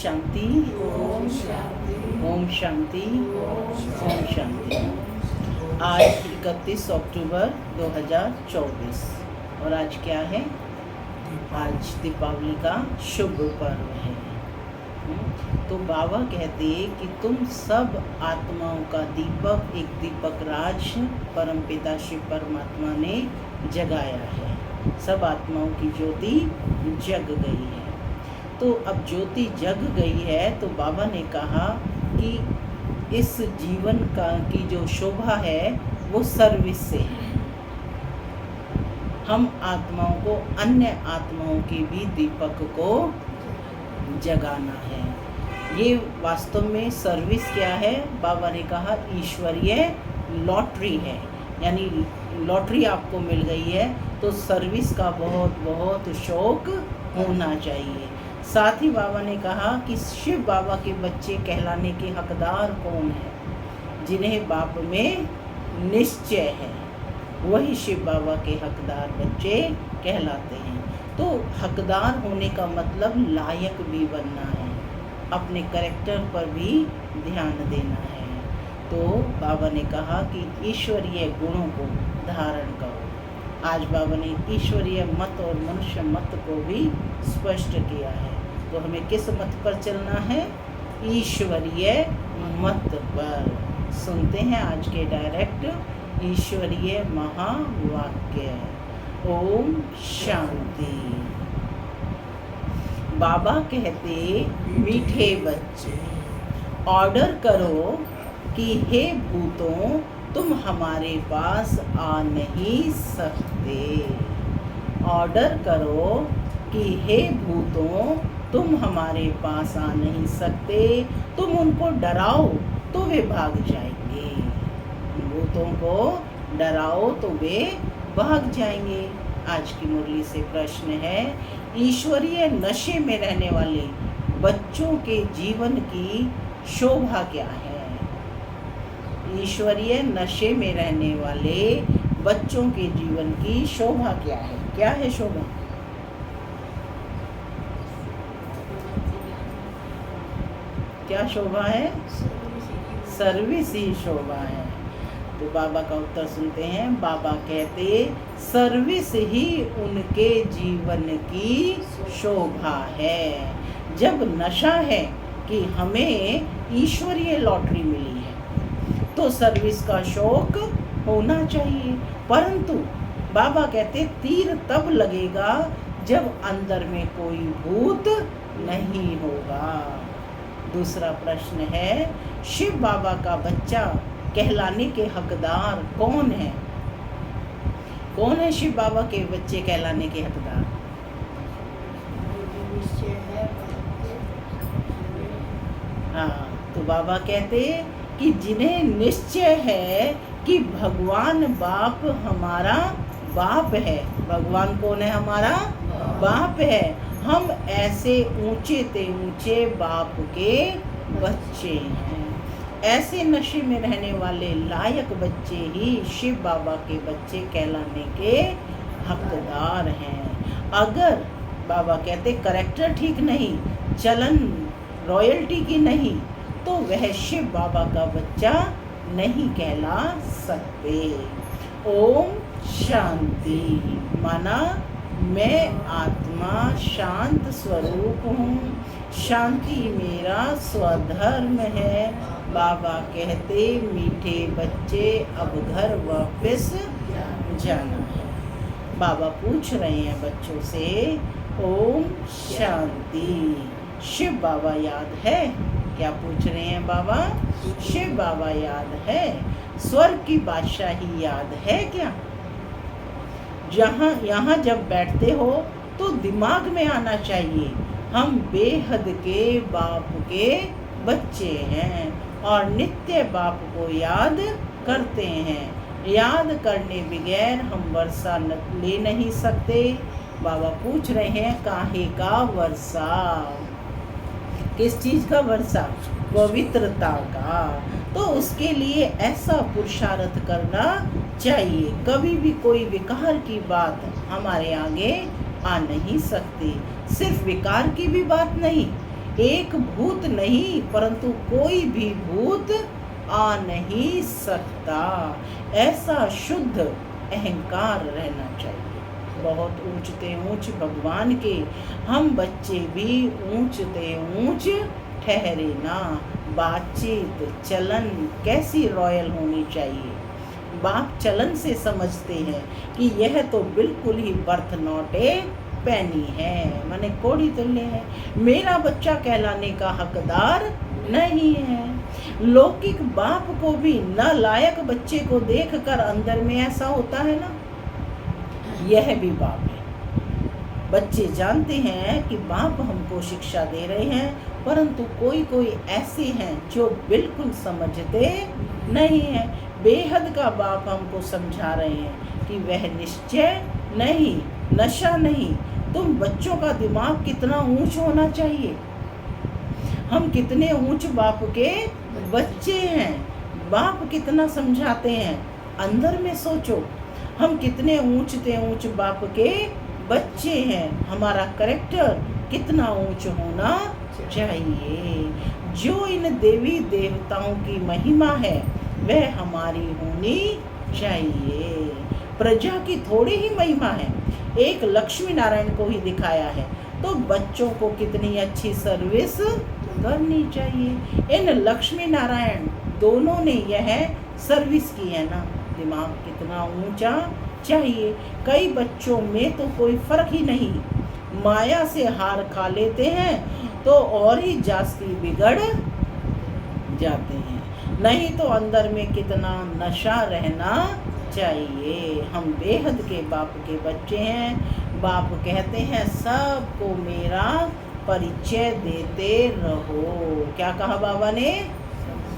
शांति। ओम शांति। ओम शांति। ओम शांति। आज 31 अक्टूबर 2024 और आज क्या है? आज दीपावली का शुभ पर्व है। तो बाबा कहते कि तुम सब आत्माओं का दीपक एक दीपक राज परमपिता शिव परमात्मा ने जगाया है। सब आत्माओं की ज्योति जग गई है। तो अब ज्योति जग गई है तो बाबा ने कहा कि इस जीवन की जो शोभा है वो सर्विस से है। हम आत्माओं को अन्य आत्माओं के भी दीपक को जगाना है। ये वास्तव में सर्विस क्या है? बाबा ने कहा ईश्वरीय लॉटरी है। यानी लॉटरी आपको मिल गई है तो सर्विस का बहुत बहुत शौक होना चाहिए। साथ ही बाबा ने कहा कि शिव बाबा के बच्चे कहलाने के हकदार कौन है? जिन्हें बाप में निश्चय है वही शिव बाबा के हकदार बच्चे कहलाते हैं। तो हकदार होने का मतलब लायक भी बनना है, अपने कैरेक्टर पर भी ध्यान देना है। तो बाबा ने कहा कि ईश्वरीय गुणों को धारण करो। आज बाबा ने ईश्वरीय मत और मनुष्य मत को भी स्पष्ट किया है। तो हमें किस मत पर चलना है? ईश्वरीय मत पर। सुनते हैं आज के डायरेक्ट ईश्वरीय महावाक्य। ओम शांति। बाबा कहते मीठे बच्चे ऑर्डर करो कि हे भूतों तुम हमारे पास आ नहीं सकते। ऑर्डर करो कि हे भूतों तुम हमारे पास आ नहीं सकते। तुम उनको डराओ तो वे भाग जाएंगे। भूतों को डराओ तो वे भाग जाएंगे। आज की मुरली से प्रश्न है, ईश्वरीय नशे में रहने वाले बच्चों के जीवन की शोभा क्या है? ईश्वरीय नशे में रहने वाले बच्चों के जीवन की शोभा क्या है? क्या है शोभा? क्या शोभा है? सर्विस ही शोभा है। तो बाबा का उत्तर सुनते हैं। बाबा कहते सर्विस ही उनके जीवन की शोभा है। जब नशा है कि हमें ईश्वरीय लॉटरी मिली है तो सर्विस का शौक होना चाहिए। परंतु बाबा कहते तीर तब लगेगा जब अंदर में कोई भूत नहीं होगा। दूसरा प्रश्न है, शिव बाबा का बच्चा कहलाने के हकदार कौन है? कौन है शिव बाबा के बच्चे कहलाने के हकदार? हाँ, तो बाबा कहते कि जिन्हें निश्चय है कि भगवान बाप हमारा बाप है। भगवान कौन है? हमारा बाप है। हम ऐसे ऊंचे ते ऊंचे बाप के बच्चे हैं। ऐसे नशे में रहने वाले लायक बच्चे ही शिव बाबा के बच्चे कहलाने के हकदार हैं। अगर बाबा कहते कैरेक्टर ठीक नहीं, चलन रॉयल्टी की नहीं, तो वह शिव बाबा का बच्चा नहीं कहला सकते। ओम शांति। माना मैं आत्मा शांत स्वरूप हूँ, शांति मेरा स्वधर्म है। बाबा कहते मीठे बच्चे अब घर वापस जाना है। बाबा पूछ रहे हैं बच्चों से, ओम शांति। शिव बाबा याद है? क्या पूछ रहे हैं बाबा? शिव बाबा याद है? स्वर्ग की बादशाही याद है क्या? यहाँ जब बैठते हो तो दिमाग में आना चाहिए हम बेहद के बाप के बच्चे हैं और नित्य बाप को याद करते हैं। याद करने बगैर हम वर्षा ले नहीं सकते। बाबा पूछ रहे हैं काहे का वर्षा? किस चीज़ का वर्षा? पवित्रता का। तो उसके लिए ऐसा पुरुषार्थ करना चाहिए। कभी भी कोई विकार की बात हमारे आगे आ नहीं सकती। सिर्फ विकार की भी बात नहीं, एक भूत नहीं परंतु कोई भी भूत आ नहीं सकता। ऐसा शुद्ध अहंकार रहना चाहिए। बहुत ऊंचते ऊंच भगवान के हम बच्चे भी ऊंचते ऊंच ठहरे ना। बातचीत चलन कैसी रॉयल होनी चाहिए। बाप चलन से समझते हैं कि यह तो बिल्कुल ही बर्थ नॉट ए पैनी है, माने कोड़ी तुल्य है, मेरा बच्चा कहलाने का हकदार नहीं है। लौकिक बाप को भी नालायक बच्चे को देखकर अंदर में ऐसा होता है ना, यह भी बाप है। बच्चे जानते हैं कि बाप हमको शिक्षा दे रहे हैं, परंतु कोई कोई ऐसे हैं जो बिल्कुल समझते नहीं है। बेहद का बाप हमको समझा रहे हैं कि वह निश्चय नहीं, नशा नहीं। तुम बच्चों का दिमाग कितना ऊंच होना चाहिए। हम कितने ऊंच बाप के बच्चे हैं। बाप कितना समझाते हैं, अंदर में सोचो। हम कितने ऊंचते ऊंच बाप के बच्चे हैं। हमारा कैरेक्टर कितना ऊंच होना चाहिए। जो इन देवी देवताओं की महिमा है वह हमारी होनी चाहिए। प्रजा की थोड़ी ही महिमा है, एक लक्ष्मी नारायण को ही दिखाया है, तो बच्चों को कितनी अच्छी सर्विस करनी चाहिए। इन लक्ष्मी नारायण दोनों ने यह सर्विस की है ना। दिमाग कितना ऊंचा चाहिए। कई बच्चों में तो कोई फर्क ही नहीं, माया से हार खा लेते हैं तो और ही जास्ती बिगड़ जाते हैं। नहीं तो अंदर में कितना नशा रहना चाहिए। हम बेहद के बाप के बच्चे हैं। बाप कहते हैं सबको मेरा परिचय देते रहो। क्या कहा बाबा ने?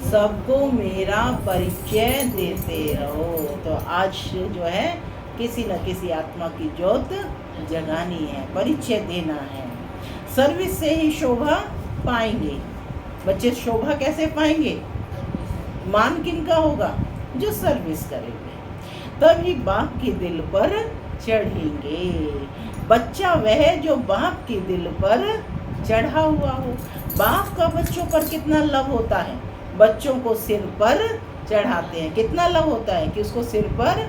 सबको मेरा परिचय देते रहो। तो आज जो है किसी न किसी आत्मा की ज्योत जगानी है, परिचय देना है। सर्विस से ही शोभा पाएंगे बच्चे। शोभा कैसे पाएंगे? मान किन का होगा? जो सर्विस करेंगे, तभी बाप के दिल पर चढ़ेंगे। बच्चा वह जो बाप के दिल पर चढ़ा हुआ हो। बाप का बच्चों पर कितना लव होता है। बच्चों को सिर पर चढ़ाते हैं। कितना लव होता है कि उसको सिर पर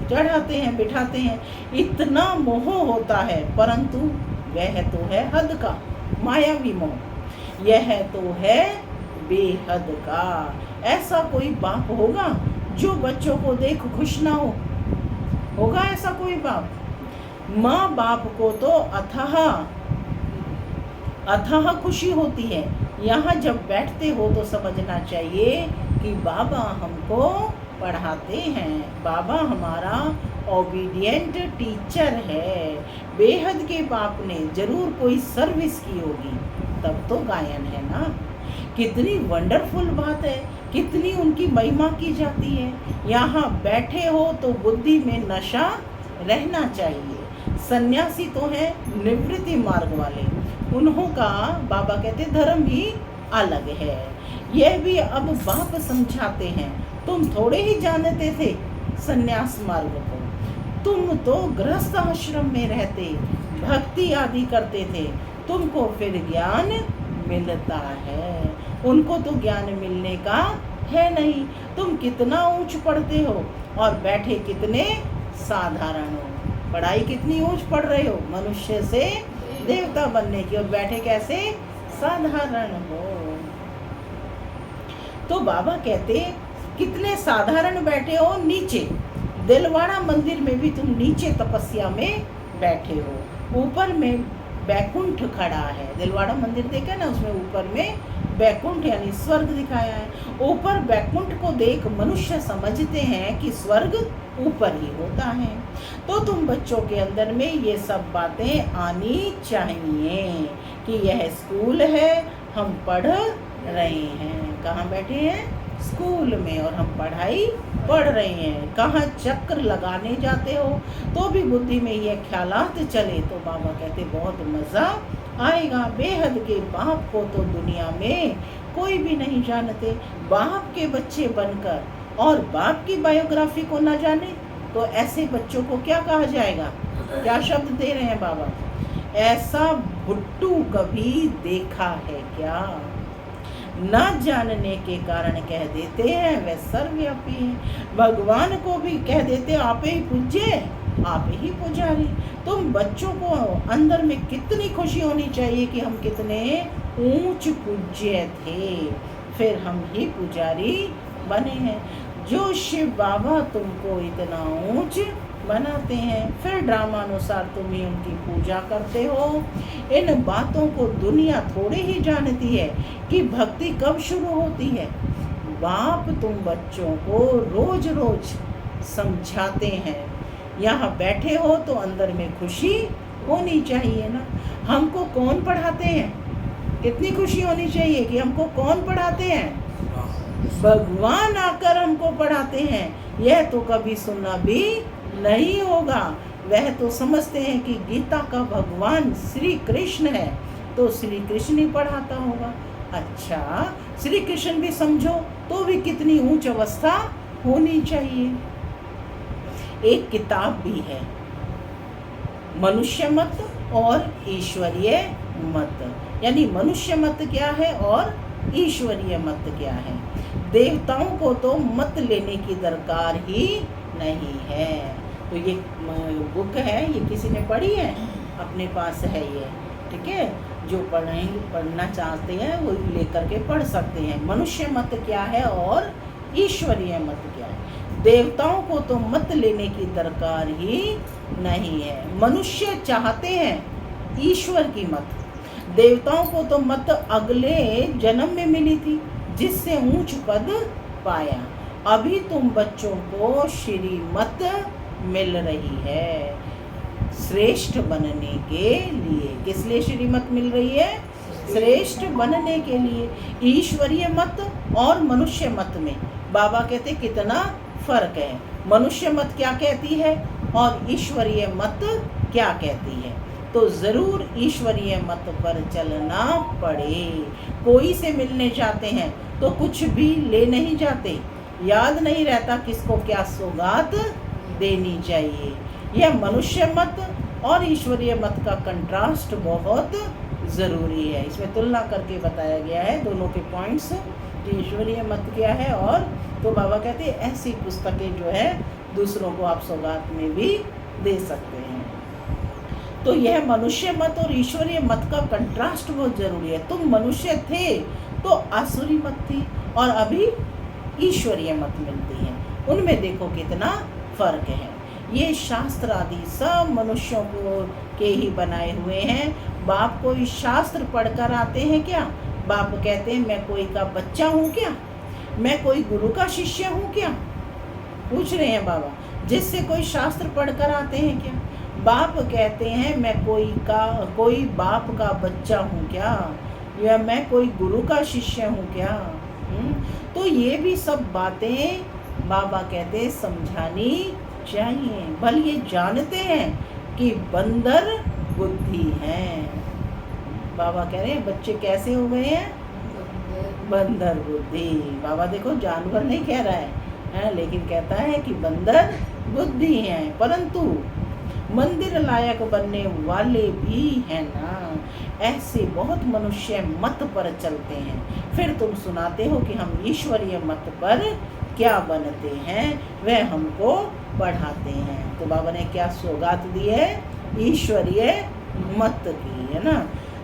चढ़ाते हैं, बिठाते हैं। इतना मोह होता है, परंतु वह तो है हद का मायावी मोह। यह तो है बेहद का। ऐसा कोई बाप होगा जो बच्चों को देख खुश ना हो? होगा ऐसा कोई बाप? माँ बाप को तो अथाह खुशी होती है। यहाँ जब बैठते हो तो समझना चाहिए कि बाबा हमको पढ़ाते हैं। बाबा हमारा ओबीडिएंट टीचर है। बेहद के बाप ने जरूर कोई सर्विस की होगी, तब तो गायन है ना। कितनी वंडरफुल बात है, कितनी उनकी महिमा की जाती है। यहाँ बैठे हो तो बुद्धि में नशा रहना चाहिए। सन्यासी तो है निवृत्ति मार्ग वाले, उन्हों का बाबा कहते धर्म ही अलग है। यह भी अब बाप समझाते हैं। तुम थोड़े ही जानते थे सन्यास मार्ग को। तुम तो गृहस्थ आश्रम में रहते, भक्ति आदि करते थे, तुमको फिर ज्ञान मिलता है। उनको तो ज्ञान मिलने का है नहीं। तुम कितना ऊंच पढ़ते हो और बैठे कितने साधारण हो। पढ़ाई कितनी ऊंच पढ़ रहे हो, मनुष्य से देवता बनने की, और बैठे कैसे साधारण हो। तो बाबा कहते कितने साधारण बैठे हो नीचे। दिलवाड़ा मंदिर में भी तुम नीचे तपस्या में बैठे हो। ऊपर में बैकुंठ खड़ा है। दिलवाड़ा मंदिर देखा ना, उसमें ऊपर में बैकुंठ यानी स्वर्ग दिखाया है। ऊपर बैकुंठ को देख मनुष्य समझते हैं कि स्वर्ग ऊपर ही होता है। तो तुम बच्चों के अंदर में ये सब बातें आनी चाहिए कि यह स्कूल है, हम पढ़ रहे हैं। कहाँ बैठे हैं? स्कूल में, और हम पढ़ाई पढ़ रहे हैं। कहाँ चक्कर लगाने जाते हो तो भी बुद्धि में ये ख्यालात चले तो बाबा कहते बहुत मज़ा आएगा। बेहद के बाप को तो दुनिया में कोई भी नहीं जानते। बाप के बच्चे बनकर और बाप की बायोग्राफी को ना जाने तो ऐसे बच्चों को क्या कहा जाएगा? क्या शब्द दे रहे हैं बाबा? ऐसा भुट्टू कभी देखा है क्या। न जानने के कारण कह देते हैं वह सर्वव्यापी है। भगवान को भी कह देते आप ही पूज्य, आप ही पुजारी। तुम बच्चों को अंदर में कितनी खुशी होनी चाहिए कि हम कितने ऊंच पूज्य थे, फिर हम ही पुजारी बने हैं। जो शिव बाबा तुमको इतना ऊंच बनाते हैं, फिर ड्रामानुसार तुम ही उनकी पूजा करते हो। इन बातों को दुनिया थोड़ी ही जानती है कि भक्ति कब शुरू होती है। बाप तुम बच्चों को रोज रोज समझाते हैं। यहाँ बैठे हो तो अंदर में खुशी होनी चाहिए ना। हमको कौन पढ़ाते हैं, कितनी खुशी होनी चाहिए कि हमको कौन पढ़ाते हैं, भगवान आकर हमको पढ़ाते हैं। यह तो कभी सुनना भी नहीं होगा। वह तो समझते हैं कि गीता का भगवान श्री कृष्ण है, तो श्री कृष्ण ही पढ़ाता होगा। अच्छा, श्री कृष्ण भी समझो तो भी कितनी ऊंच अवस्था होनी चाहिए। एक किताब भी है, मनुष्य मत और ईश्वरीय मत। यानी मनुष्य मत क्या है और ईश्वरीय मत क्या है। देवताओं को तो मत लेने की दरकार ही नहीं है। तो ये बुक है, ये किसी ने पढ़ी है, अपने पास है ये, ठीक है। जो पढ़ना चाहते हैं वो लेकर के पढ़ सकते हैं। मनुष्य मत क्या है और ईश्वरीय मत क्या है। देवताओं को तो मत लेने की दरकार ही नहीं है। मनुष्य चाहते हैं ईश्वर की मत। देवताओं को तो मत अगले जन्म में मिली थी, जिससे ऊंच पद पाया। अभी तुम बच्चों को श्रीमत मिल रही है श्रेष्ठ बनने के लिए। किस लिए श्रीमत मिल रही है? श्रेष्ठ बनने के लिए। ईश्वरीय मत और मनुष्य मत में बाबा कहते कितना फर्क है। मनुष्य मत क्या कहती है और ईश्वरीय मत क्या कहती है। तो जरूर ईश्वरीय मत पर चलना पड़े। कोई से मिलने जाते हैं तो कुछ भी ले नहीं जाते, याद नहीं रहता किसको क्या सौगात देनी चाहिए। यह मनुष्य मत और ईश्वरीय मत का कंट्रास्ट बहुत ज़रूरी है। इसमें तुलना करके बताया गया है दोनों के पॉइंट्स कि ईश्वरीय मत क्या है। और तो बाबा कहते हैं ऐसी पुस्तकें जो है दूसरों को आप सौगात में भी दे सकते हैं। तो यह मनुष्य मत और ईश्वरीय मत का कंट्रास्ट बहुत ज़रूरी है। तुम मनुष्य थे तो आसुरी मत थी और अभी ईश्वरीय मत मिलती है। उनमें देखो कितना फर्क है। ये शास्त्र आदि सब मनुष्यों को के ही बनाए हुए हैं। बाप कोई शास्त्र पढ़कर आते हैं क्या? बाप कहते हैं मैं कोई का बच्चा हूँ क्या, मैं कोई गुरु का शिष्य हूँ क्या, पूछ रहे हैं बाबा। जिससे कोई शास्त्र पढ़कर आते हैं क्या? बाप कहते हैं मैं कोई बाप का बच्चा हूँ क्या, या मैं कोई गुरु का शिष्य हूँ क्या। तो ये भी सब बातें बाबा कहते हैं समझानी चाहिए। भले ये जानते हैं कि बंदर बुद्धि है। बाबा कह रहे हैं बच्चे कैसे हो गए हैं? बंदर बुद्धि। बाबा देखो जानवर नहीं कह रहा है, लेकिन कहता है कि बंदर बुद्धि है। परंतु मंदिर लायक बनने वाले भी हैं ना। ऐसे बहुत मनुष्य मत पर चलते हैं, फिर तुम सुनाते हो कि हम ईश्वरीय मत पर क्या बनते हैं, वह हमको पढ़ाते हैं। तो बाबा ने क्या सौगात दी है? ईश्वरीय मत की, है ना।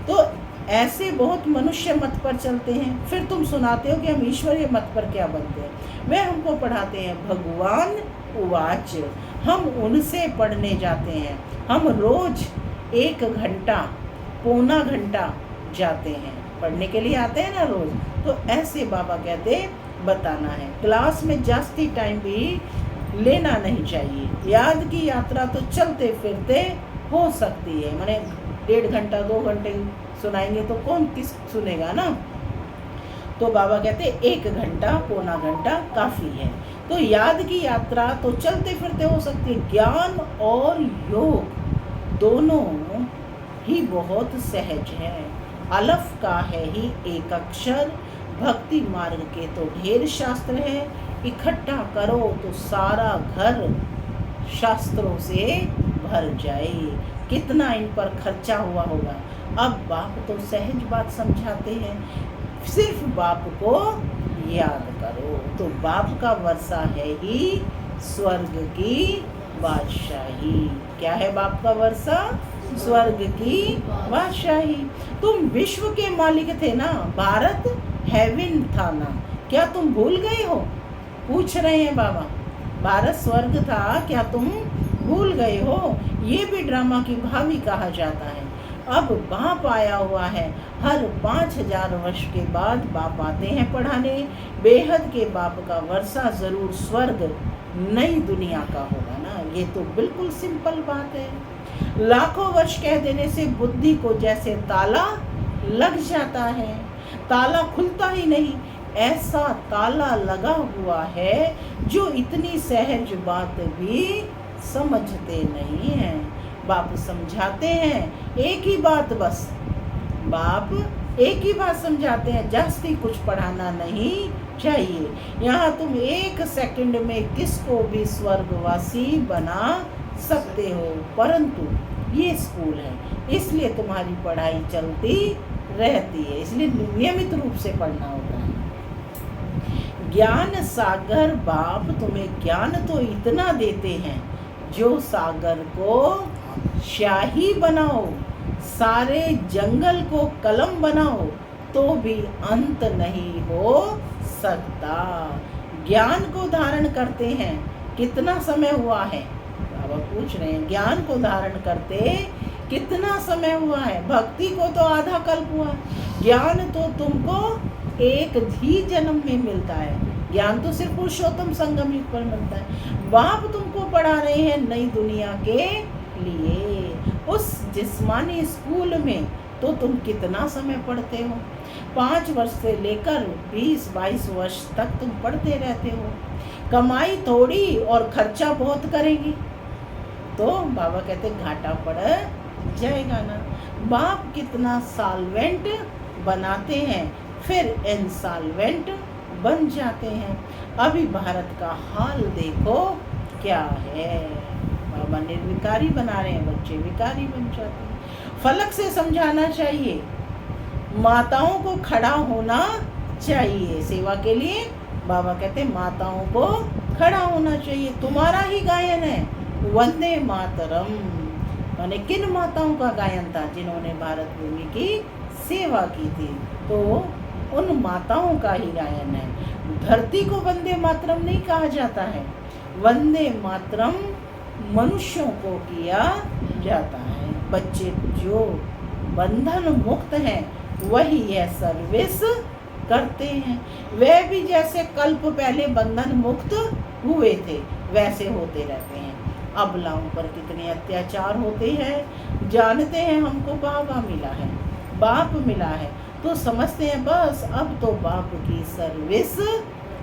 तो ऐसे बहुत मनुष्य मत पर चलते हैं, फिर तुम सुनाते हो कि हम ईश्वरीय मत पर क्या बनते हैं। वह हमको पढ़ाते हैं भगवान उवाच। हम उनसे पढ़ने जाते हैं। हम रोज 1 घंटा पौना घंटा जाते हैं, पढ़ने के लिए आते हैं ना रोज। तो ऐसे बाबा कहते बताना है। क्लास में जास्ती टाइम भी लेना नहीं चाहिए। याद की यात्रा तो चलते फिरते हो सकती है, माने 1.5 घंटा 2 घंटे सुनाएंगे तो कौन किस सुनेगा ना। तो बाबा कहते 1 घंटा पौना घंटा काफ़ी है। तो याद की यात्रा तो चलते फिरते हो सकती है। ज्ञान और योग दोनों ही बहुत सहज है। अलफ का है ही एक अक्षर। भक्ति मार्ग के तो ढेर शास्त्र है। इकट्ठा करो तो सारा घर शास्त्रों से भर जाए। कितना इन पर खर्चा हुआ होगा। अब बाप तो सहज बात समझाते हैं, सिर्फ बाप को याद करो। तो बाप का वर्षा है ही स्वर्ग की बादशाही। क्या है बाप का वर्षा? स्वर्ग की बादशाही। तुम विश्व के मालिक थे ना, भारत हेवन था ना, क्या तुम भूल गए हो? पूछ रहे हैं बाबा। भारत स्वर्ग था, क्या तुम भूल गए हो? ये भी ड्रामा की भावी कहा जाता है। अब बाप आया हुआ है, हर 5000 वर्ष के बाद बाप आते हैं पढ़ाने। बेहद के बाप का वर्षा जरूर स्वर्ग नई दुनिया का होगा ना। ये तो बिल्कुल सिंपल बात है। लाखों वर्ष कह देने से बुद्धि को जैसे ताला लग जाता है, ताला खुलता ही नहीं। ऐसा ताला लगा हुआ है जो इतनी सहज बात भी समझते नहीं हैं। बाप समझाते हैं एक ही बात, बस बाप एक ही बात समझाते हैं, जास्ती कुछ पढ़ाना नहीं चाहिए। यहाँ तुम 1 सेकंड में किसको भी स्वर्गवासी बना सकते हो, परंतु ये स्कूल है इसलिए तुम्हारी पढ़ाई चलती रहती है, इसलिए नियमित रूप से पढ़ना होता है। ज्ञान सागर बाप तुम्हें ज्ञान तो इतना देते हैं जो सागर को शाही बनाओ, सारे जंगल को कलम बनाओ तो भी अंत नहीं हो सकता। ज्ञान को धारण करते हैं, कितना समय हुआ है? बाबा पूछ रहे हैं ज्ञान को धारण करते कितना समय हुआ है? भक्ति को तो आधा कल्प हुआ। ज्ञान तो तुमको एक ही जन्म में मिलता है, ज्ञान तो सिर्फ पुरुषोत्तम संगम युग पर मिलता है। बाप तुमको पढ़ा रहे हैं नई दुनिया के लिए। उस जिस्मानी स्कूल में तो तुम कितना समय पढ़ते हो? 5 वर्ष से लेकर 20-22 वर्ष तक तुम पढ़ते रहते हो। कमाई थोड़ी और खर्चा बहुत करेंगे तो बाबा कहते घाटा पड़ जाएगा ना। बाप कितना सॉल्वेंट बनाते हैं, फिर इंसॉल्वेंट बन जाते हैं। अभी भारत का हाल देखो क्या है। बाबा निर्विकारी बना रहे हैं, बच्चे विकारी बन जाते हैं। फलक से समझाना चाहिए, माताओं को खड़ा होना चाहिए सेवा के लिए। बाबा कहते माताओं को खड़ा होना चाहिए। तुम्हारा ही गायन है, वंदे मातरम। माने किन माताओं का गायन था? जिन्होंने भारत भूमि की सेवा की थी, तो उन माताओं का ही गायन है। धरती को वंदे मातरम नहीं कहा जाता है, वंदे मातरम मनुष्यों को किया जाता है। बच्चे जो बंधन मुक्त हैं वही यह सर्विस करते हैं। वे भी जैसे कल्प पहले बंधन मुक्त हुए थे वैसे होते रहते हैं। अबलाओं पर कितने अत्याचार होते हैं, जानते हैं। हमको बाबा मिला है, बाप मिला है, तो समझते हैं बस अब तो बाप की सर्विस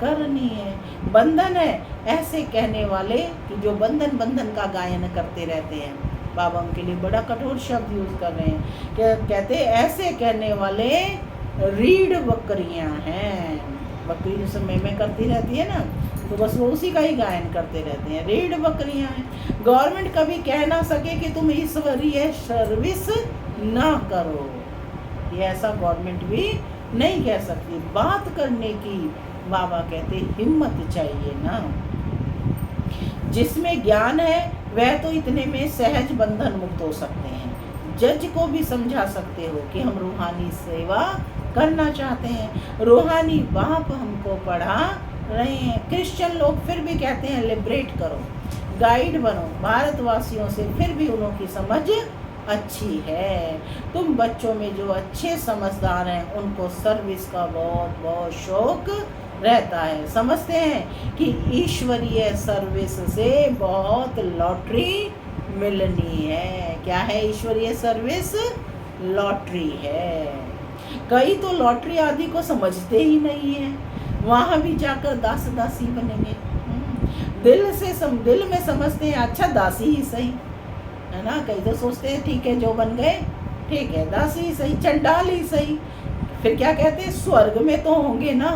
करनी है। बंधन है ऐसे कहने वाले कि जो बंधन बंधन का गायन करते रहते हैं। बाबा उनके लिए बड़ा कठोर शब्द यूज कर रहे हैं। कहते ऐसे कहने वाले रीढ़ बकरियां हैं। बकरी जो समय में करती रहती है ना, तो बस वो उसी का ही गायन करते रहते हैं। रीढ़ बकरियां हैं। गवर्नमेंट कभी कह ना सके कि तुम ईश्वरीय सर्विस ना करो, ये ऐसा गवर्नमेंट भी नहीं कह सकती। बात करने की बाबा कहते हिम्मत चाहिए ना। जिसमें ज्ञान है वह तो इतने में सहज बंधन मुक्त हो सकते हैं। जज को भी समझा सकते हो कि हम रूहानी सेवा करना चाहते हैं। रूहानी बाप हमको पढ़ा रहे हैं। क्रिश्चियन लोग फिर भी कहते हैं लिबरेट करो, गाइड बनो भारतवासियों से, फिर भी उनकी समझ अच्छी है। तुम बच्चों में जो अच्छे समझदार हैं उनको सर्विस का बहुत बहुत शौक रहता है। समझते हैं कि ईश्वरीय सर्विस से बहुत लॉटरी मिलनी है। क्या है ईश्वरीय सर्विस? लॉटरी है। कई तो लॉटरी आदि को समझते ही नहीं है, वहाँ भी जाकर दास दासी बनेंगे। दिल में समझते हैं अच्छा दासी ही सही है ना। कई तो सोचते हैं ठीक है जो बन गए ठीक है, दासी ही सही, चंडाल ही सही। फिर क्या कहते हैं स्वर्ग में तो होंगे ना,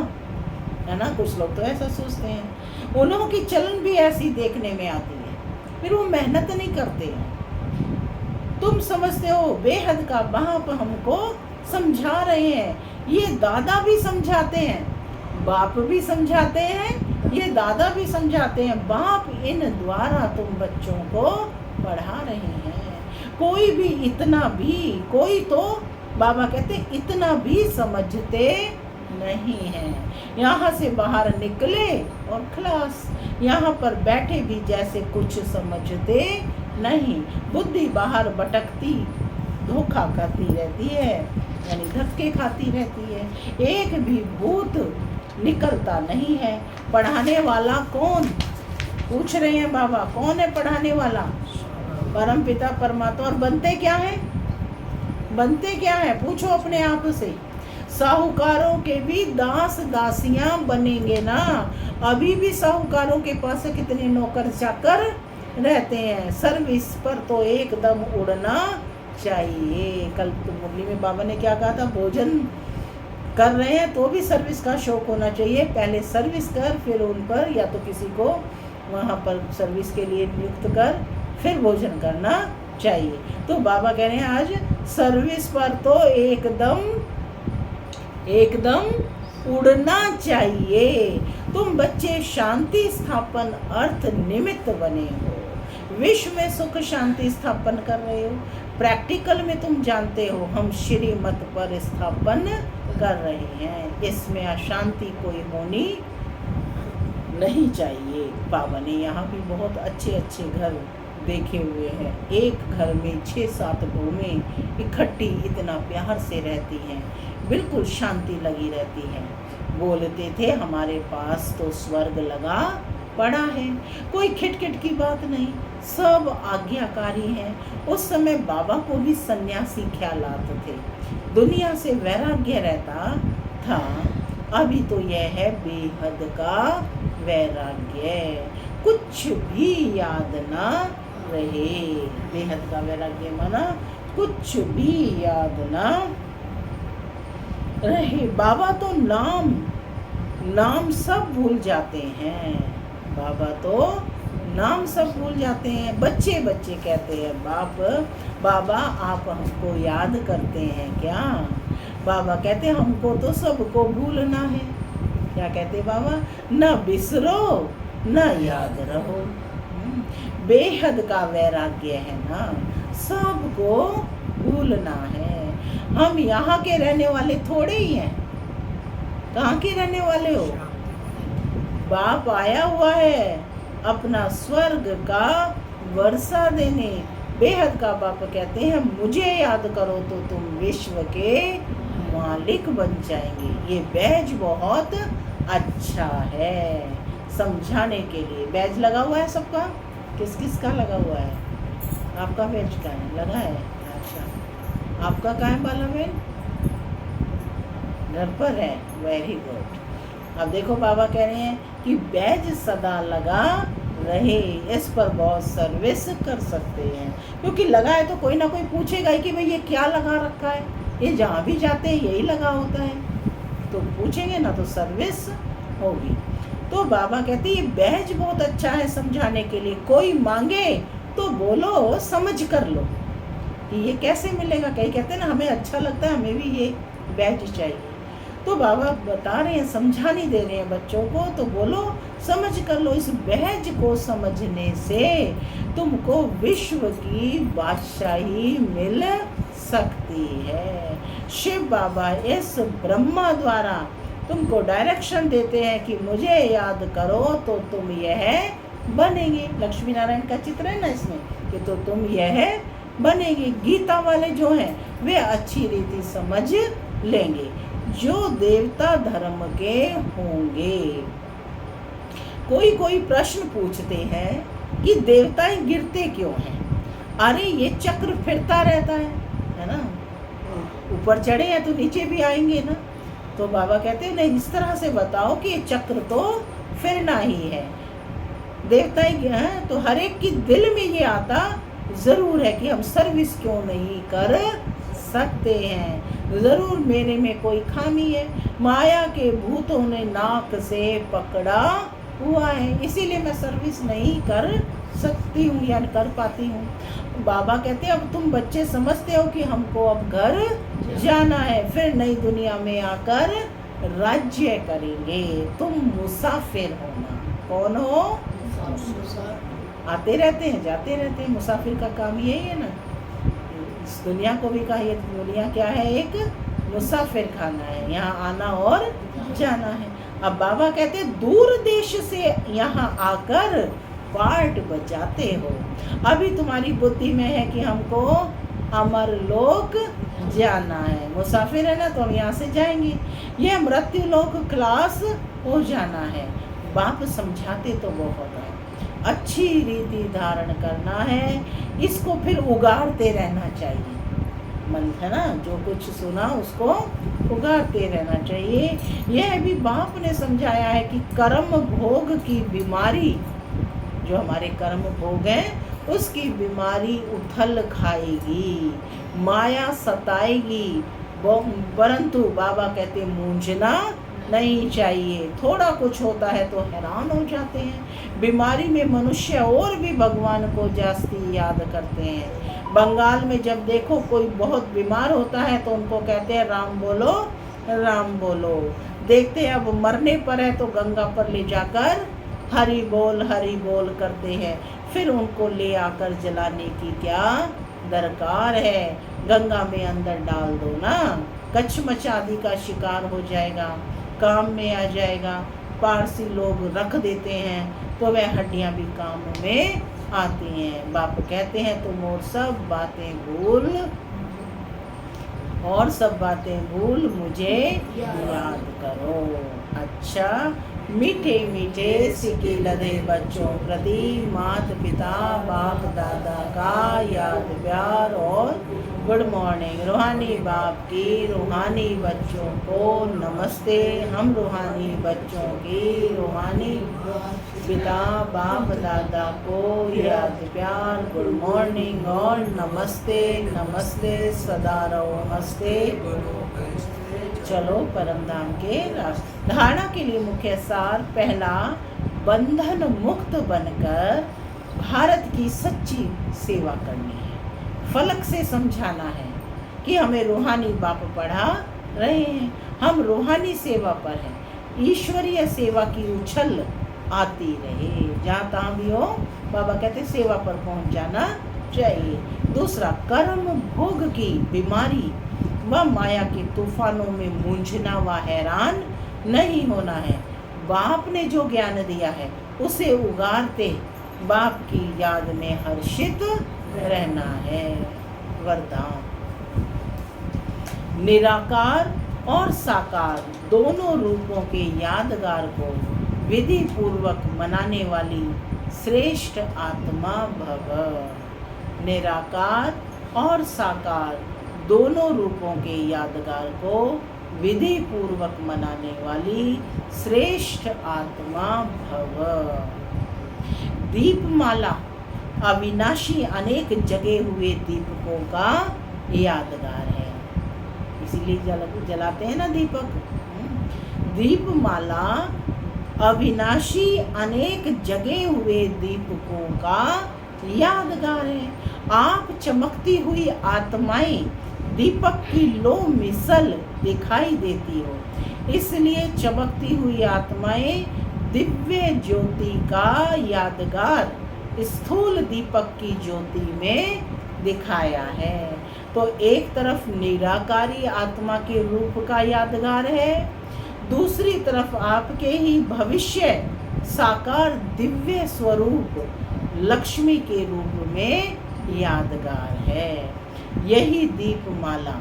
है ना। कुछ लोग तो ऐसा सोचते हैं। उन्हों की चलन भी ऐसी देखने में आती है, फिर वो मेहनत नहीं करते हैं। तुम समझते हो बेहद का बाप हमको समझा रहे हैं। ये दादा भी समझाते हैं, बाप भी समझाते हैं, ये दादा भी समझाते हैं। बाप इन द्वारा तुम बच्चों को पढ़ा रहे हैं। कोई भी इतना भी, कोई तो बाबा कहते इतना भी समझते नहीं है। यहाँ से बाहर निकले और खलास, यहाँ पर बैठे भी जैसे कुछ समझते नहीं। बुद्धि बाहर भटकती, धोखा करती रहती है, यानी धक्के खाती रहती है। एक भी भूत निकलता नहीं है। पढ़ाने वाला कौन? पूछ रहे हैं बाबा, कौन है पढ़ाने वाला? परम पिता परमात्मा। और बनते क्या है? बनते क्या है? पूछो अपने आप से। साहूकारों के भी दास दासियां बनेंगे ना। अभी भी साहूकारों के पास कितने नौकर चाकर रहते हैं। सर्विस पर तो एकदम उड़ना चाहिए। कल तो मुरली में बाबा ने क्या कहा था? भोजन कर रहे हैं तो भी सर्विस का शौक होना चाहिए। पहले सर्विस कर, फिर उन पर या तो किसी को वहाँ पर सर्विस के लिए नियुक्त कर, फिर भोजन करना चाहिए। तो बाबा कह रहे हैं आज सर्विस पर तो एकदम उड़ना चाहिए। तुम बच्चे शांति स्थापन अर्थ निमित्त बने हो। विश्व में सुख शांति स्थापन कर रहे हो। प्रैक्टिकल में तुम जानते हो हम श्रीमत पर स्थापन कर रहे हैं। इसमें अशांति कोई होनी नहीं चाहिए। बाबा ने यहाँ भी बहुत अच्छे अच्छे घर देखे हुए हैं। एक घर में 6-7 बहुएं इकट्ठी इतना प्यार से रहती हैं, बिल्कुल शांति लगी रहती है। बोलते थे हमारे पास तो स्वर्ग लगा पड़ा है। कोई खिटखिट की बात नहीं, सब आज्ञाकारी हैं। उस समय बाबा को भी सन्यासी ख्यालात थे, दुनिया से वैराग्य रहता था। अभी तो यह है बेहद का वैराग्य, कुछ भी याद ना रहे। बेहद का वैराग्य माना कुछ भी याद ना रहे। बाबा तो नाम सब भूल जाते हैं। बाबा तो नाम सब भूल जाते हैं। बच्चे कहते हैं बाबा आप हमको याद करते हैं क्या? बाबा कहते हैं हमको तो सबको भूलना है। क्या कहते बाबा? न बिसरो न याद रहो। बेहद का वैराग्य है ना, सबको भूलना है। हम यहाँ के रहने वाले थोड़े ही हैं। कहाँ के रहने वाले हो? बाप आया हुआ है अपना स्वर्ग का वर्षा देने। बेहद का बाप कहते हैं मुझे याद करो तो तुम विश्व के मालिक बन जाएंगे। ये बैज बहुत अच्छा है समझाने के लिए। बैज लगा हुआ है सबका? किस किस का लगा हुआ है? आपका बैज का है? लगा है? अच्छा, आपका कहाँ है बाला बहन? घर पर है। Very good. अब देखो बाबा कह रहे हैं कि बैज सदा लगा रहे। इस पर बहुत सर्विस कर सकते हैं, क्योंकि लगा है तो कोई ना कोई पूछेगा ही कि भाई ये क्या लगा रखा है। ये जहाँ भी जाते हैं यही लगा होता है, तो पूछेंगे ना तो सर्विस होगी। तो बाबा कहते हैं ये बैज बहुत अच्छा है समझाने के लिए। कोई मांगे तो बोलो, समझ कर लो कि ये कैसे मिलेगा। कई कहते हैं ना हमें अच्छा लगता है, हमें भी ये बैज चाहिए। तो बाबा बता रहे हैं, समझाने दे रहे हैं बच्चों को, तो बोलो समझ कर लो। इस बैज को समझने से तुमको विश्व की बादशाही मिल सकती है। शिव बाबा इस ब्रह्मा द्वारा तुमको डायरेक्शन देते हैं कि मुझे याद करो तो तुम यह बनेंगे। लक्ष्मी नारायण का चित्र है ना इसमें, कि तो तुम यह बनेंगे। गीता वाले जो हैं वे अच्छी रीति समझ लेंगे, जो देवता धर्म के होंगे। कोई प्रश्न पूछते हैं कि देवताएं गिरते क्यों हैं? अरे ये चक्र फिरता रहता है ना, ऊपर चढ़े हैं तो नीचे भी आएंगे ना। तो बाबा कहते हैं नहीं, इस तरह से बताओ कि ये चक्र तो फिरना ही है। देवताएं हैं तो हर एक की दिल में ये आता ज़रूर है कि हम सर्विस क्यों नहीं कर सकते हैं। ज़रूर मेरे में कोई खामी है, माया के भूतों ने नाक से पकड़ा हुआ है, इसीलिए मैं सर्विस नहीं कर सकती हूँ या कर पाती हूँ। बाबा कहते हैं अब तुम बच्चे समझते हो कि हमको अब घर जाना है, फिर नई दुनिया में आकर राज्य करेंगे। तुम मुसाफिर हो ना। कौन हो? आते रहते हैं जाते रहते हैं, मुसाफिर का काम यही है ना। इस दुनिया को भी कहा, ये दुनिया क्या है? एक मुसाफिर खाना है, यहाँ आना और जाना है। अब बाबा कहते हैं दूर देश से यहाँ आकर पार्ट बजाते हो। अभी तुम्हारी बुद्धि में है कि हमको अमर लोक जाना है, मुसाफिर है ना, तो हम यहाँ से जाएंगे। ये मृत्यु लोक क्लास हो जाना है। बाप समझाते तो बहुत है, अच्छी रीति धारण करना है, इसको फिर उगाड़ते रहना चाहिए। मन है ना, जो कुछ सुना उसको उगाड़ते रहना चाहिए। यह भी बाप ने समझाया है कि कर्म भोग की बीमारी, जो हमारे कर्म भोग हैं उसकी बीमारी उथल खाएगी, माया सताएगी, परंतु बाबा कहते मूंझना नहीं चाहिए। थोड़ा कुछ होता है तो हैरान हो जाते हैं। बीमारी में मनुष्य और भी भगवान को जास्ती याद करते हैं। बंगाल में जब देखो कोई बहुत बीमार होता है तो उनको कहते हैं राम बोलो राम बोलो। देखते हैं अब मरने पर है तो गंगा पर ले जाकर हरि बोल करते हैं। फिर उनको ले आकर जलाने की क्या दरकार है? गंगा में अंदर डाल दो ना, कचमच आदि का शिकार हो जाएगा, काम में आ जाएगा। पारसी लोग रख देते हैं तो वह हड्डियां भी काम में आती हैं। बाप कहते हैं तुम और सब बातें भूल मुझे याद करो। अच्छा, मीठे मीठे सिके लदे बच्चों प्रति माता पिता बाप दादा का याद प्यार और गुड मॉर्निंग। रूहानी बाप की रूहानी बच्चों को नमस्ते। हम रूहानी बच्चों की रूहानी पिता बाप दादा को याद प्यार गुड मॉर्निंग और नमस्ते नमस्ते सदा रहो हंसते। चलो परम धाम के रास्ते। धारणा के लिए मुख्य सार, पहला, बंधन मुक्त बनकर भारत की सच्ची सेवा करनी है। फलक से समझाना है कि हमें रूहानी बाप पढ़ा रहे हैं, हम रूहानी सेवा पर हैं। ईश्वरीय सेवा की उछल आती रहे, जहाँ तहाँ भी हो बाबा कहते सेवा पर पहुँच जाना चाहिए। दूसरा, कर्म भोग की बीमारी व माया के तूफानों में मूंझना व हैरान नहीं होना है। बाप ने जो ज्ञान दिया है उसे उगारते बाप की याद में हर्षित रहना है। वरदान, निराकार और साकार दोनों रूपों के यादगार को विधि पूर्वक मनाने वाली श्रेष्ठ आत्मा भव। निराकार और साकार दोनों रूपों के यादगार को विधि पूर्वक मनाने वाली श्रेष्ठ आत्मा भव। दीपमाला अविनाशी अनेक जगे हुए दीपकों का यादगार है, इसीलिए जलाते हैं ना दीपक। दीपमाला अविनाशी अनेक जगे हुए दीपकों का यादगार है। आप चमकती हुई आत्माएं दीपक की लो मिसल दिखाई देती हो, इसलिए चमकती हुई आत्माएं दिव्य ज्योति का यादगार स्थूल दीपक की ज्योति में दिखाया है। तो एक तरफ निराकारी आत्मा के रूप का यादगार है, दूसरी तरफ आपके ही भविष्य साकार दिव्य स्वरूप लक्ष्मी के रूप में यादगार है। यही दीपमाला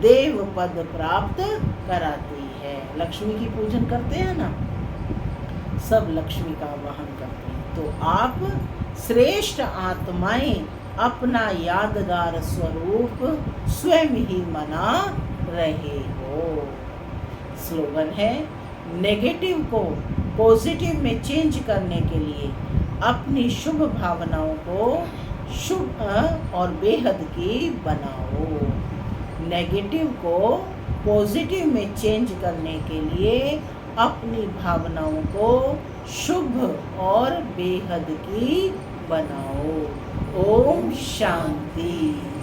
देव पद प्राप्त कराती है। लक्ष्मी की पूजन करते हैं ना, सब लक्ष्मी का वाहन करते हैं। तो आप श्रेष्ठ आत्माएं अपना यादगार स्वरूप स्वयं ही मना रहे हो। स्लोगन है, नेगेटिव को पॉजिटिव में चेंज करने के लिए अपनी शुभ भावनाओं को शुभ और बेहद की बनाओ। नेगेटिव को पॉजिटिव में चेंज करने के लिए अपनी भावनाओं को शुभ और बेहद की बनाओ। ओम शांति।